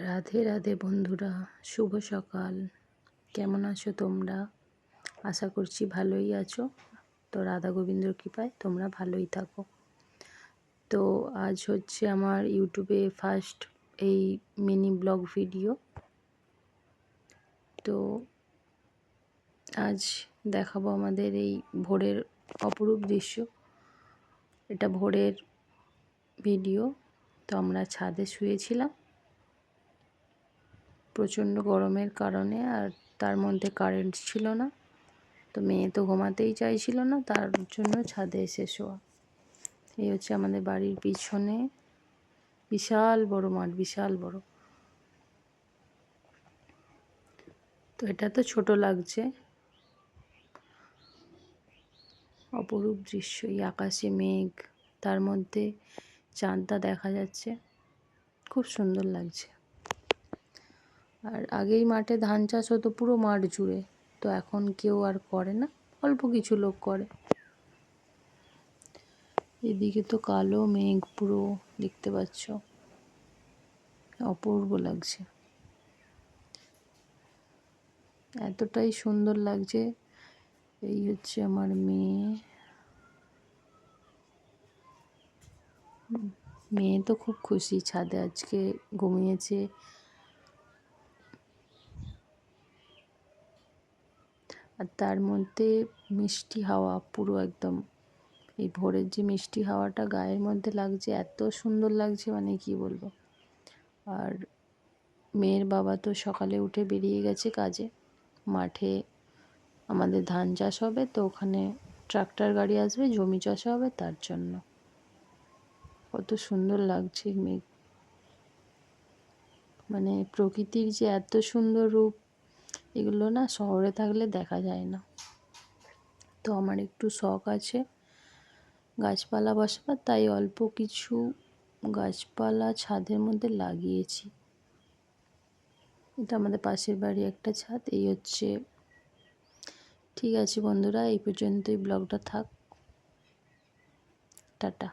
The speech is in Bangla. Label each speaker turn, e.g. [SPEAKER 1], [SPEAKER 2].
[SPEAKER 1] রাধে রাধে বন্ধুরা, শুভ সকাল। কেমন আছো তোমরা? আশা করছি ভালোই আছো। তো রাধা গোবিন্দর কৃপায় তোমরা ভালোই থাকো। তো আজ হচ্ছে আমার ইউটিউবে ফার্স্ট এই মিনি ব্লগ ভিডিও। তো আজ দেখাবো আমাদের এই ভোরের অপরূপ দৃশ্য। এটা ভোরের ভিডিও। তো আমরা ছাদে শুয়েছিলাম প্রচণ্ড গরমের কারণে, আর তার মধ্যে কারেন্ট ছিল না। তো মেয়ে তো ঘুমাতেই চাইছিল না, তার জন্য ছাদে এসে শোয়া। এই হচ্ছে আমাদের বাড়ির পিছনে বিশাল বড় মাঠ, বিশাল বড়। তো এটা তো ছোট লাগছে, অপরূপ দৃশ্য। এই আকাশে মেঘ, তার মধ্যে চাঁদটা দেখা যাচ্ছে, খুব সুন্দর লাগছে। আর আগেই মাঠে ধান চাষ হতো পুরো মাঠ জুড়ে, তো এখন কেউ আর করে না, অল্প কিছু লোক করে। এদিকে তো কালো মেঘ পুরো, দেখতে পাচ্ছ, অপূর্ব লাগছে, এতটাই সুন্দর লাগছে। এই হচ্ছে আমার মেয়ে। মেয়ে তো খুব খুশি, ছাদে আজকে ঘুমিয়েছে। আর তার মধ্যে মিষ্টি হাওয়া পুরো একদম, এই ভোরের যে মিষ্টি হাওয়াটা গায়ের মধ্যে লাগছে, এত সুন্দর লাগছে, মানে কি বলবো। আর মেয়ের বাবা তো সকালে উঠে বেরিয়ে গেছে কাজে। মাঠে আমাদের ধান চাষ হবে, তো ওখানে ট্রাক্টর গাড়ি আসবে, জমি চাষ হবে, তার জন্য। কত সুন্দর লাগছে মেঘ, মানে প্রকৃতির যে এত সুন্দর রূপ, এগুলো না শহরে থাকলে দেখা যায় না। তো আমার একটু শখ আছে গাছপালা বসাবার, তাই অল্প কিছু গাছপালা ছাদের মধ্যে লাগিয়েছি। এটা আমাদের পাশের বাড়ি একটা ছাদ। এই হচ্ছে, ঠিক আছে বন্ধুরা, এই পর্যন্তই ব্লগটা থাক। টাটা।